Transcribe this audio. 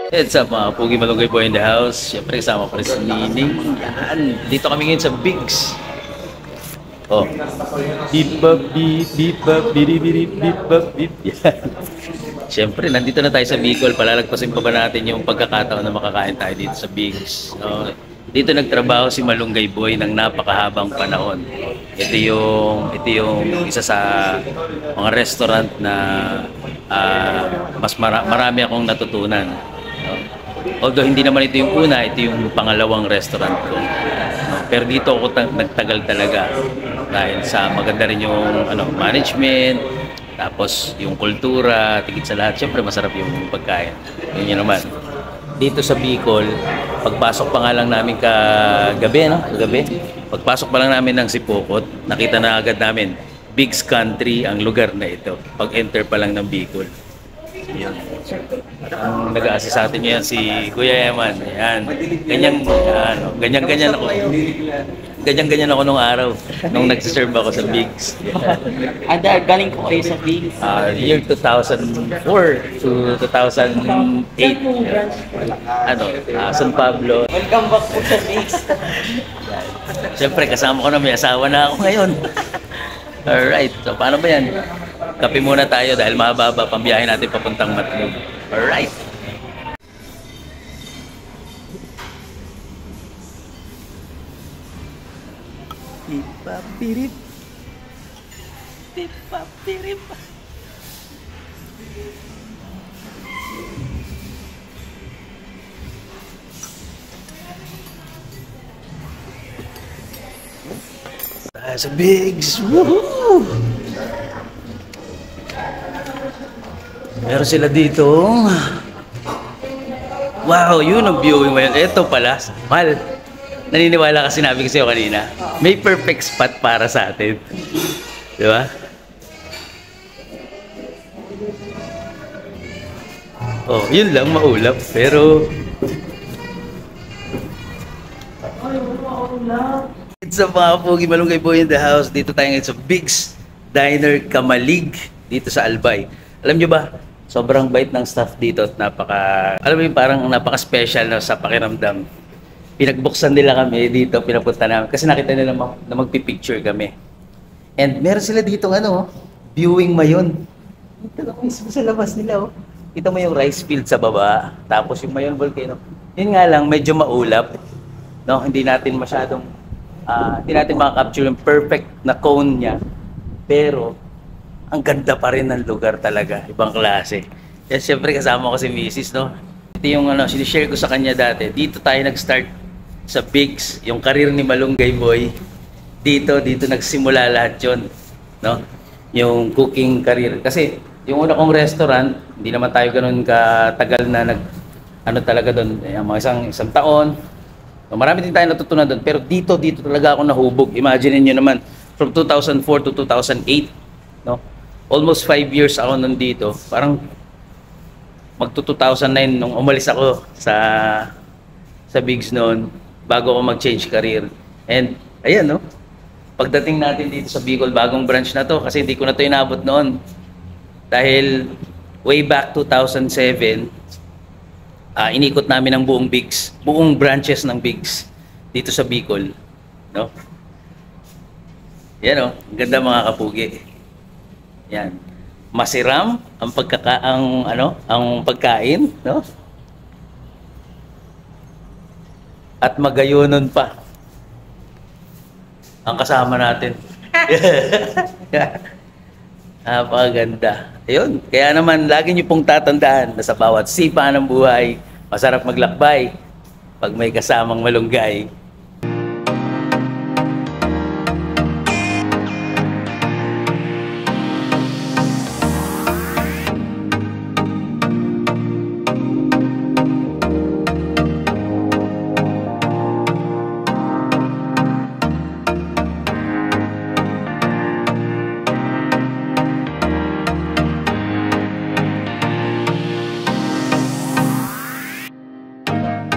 It's up mga Pugi Malunggay Boy in the house. Siyempre kasama ko rin si Nining. Yan. Dito kami ngayon sa Bigs. Oh. Beep bop beep beep bop biri biri beep bop beep. Yan. Siyempre nandito na tayo sa Bicol. Palalagpasin pa ba natin yung pagkakataon na makakain tayo dito sa Bigs. No? Dito nagtrabaho si Malunggay Boy ng napakahabang panahon. Ito yung isa sa mga restaurant na marami akong natutunan. Although hindi naman ito yung una, ito yung pangalawang restaurant ko. Pero dito ako nagtagal talaga dahil sa maganda rin yung management, tapos yung kultura, tigit sa lahat. Siyempre masarap yung pagkain. Yun yun naman. Dito sa Bicol, pagpasok pa nga lang namin kagabi, pagpasok pa lang namin ng Sipokot, nakita na agad namin, Bigs Country ang lugar na ito. Pag-enter pa lang ng Bicol. Yan. Ang nag-a-assist sa atin ngayon si Kuya Eman. Yan. Ganyan-ganyan ako. Ganyan-ganyan ako nung araw. Nung nagsiserve ako sa Bigs. Galing ko kayo sa Bigs. Year 2004 to 2008. San Pablo. Welcome back po sa Bigs. Siyempre, kasama ko na, may asawa na ako ngayon. Alright, so paano ba yan? Kape muna tayo dahil mababa pambiyahe natin papuntang Matlog. Alright. Pipapirip. Pipapirip. Sa Bigs. Woohoo! Meron sila dito. Wow, yun ang viewing mo yun. Ito pala, mahal. Naniniwala ka, sinabi ko sa'yo kanina. May perfect spot para sa atin. Di ba? Oh, yun lang, maulap. Pero it's a mga Pugi Malunggay Boy in the house. Dito tayo ngayon sa Bigs Diner Kamalig dito sa Albay. Alam nyo ba, sobrang bait ng staff dito at alam mo yung parang napaka-special na sa pakiramdam. Pinagbuksan nila kami dito, pinapunta namin kasi nakita nila na magpipicture kami. And meron sila dito viewing Mayon. Ito mismo sa labas nila. Kita mo yung rice field sa baba, tapos yung Mayon Volcano. Yun nga lang, medyo maulap. No, hindi natin maka-capture yung perfect na cone niya. Pero ang ganda pa rin ng lugar talaga, ibang klase. Kaya siyempre kasama ko si Mrs. No. Ito yung sinishare ko sa kanya dati. Dito tayo nag-start sa Bigs, yung career ni Malunggay Boy. Dito nagsimula lahat 'yon, no? Yung cooking career. Kasi yung una kong restaurant, hindi naman tayo ganoon katagal na talaga doon, mga isang taon. So, marami din tayo natutunan doon, pero dito talaga ako nahubog. Imagine niyo naman, from 2004 to 2008, no? Almost 5 years ako nandito. Parang magto 2009 nung umalis ako sa Bigs noon, bago ako mag-change career. And ayan, no? Pagdating natin dito sa Bicol, bagong branch na to kasi hindi ko na to inabot noon. Dahil way back 2007, inikot namin ang buong Bigs, buong branches ng Bigs dito sa Bicol, no? Yan, ang ganda mga kapugi. Yan. Masiram ang pagkain, no? At magayonon pa ang kasama natin. Napakaganda. Ayun, kaya naman lagi niyo pong tatandaan na sa bawat sipa ng buhay, masarap maglakbay pag may kasamang malunggay.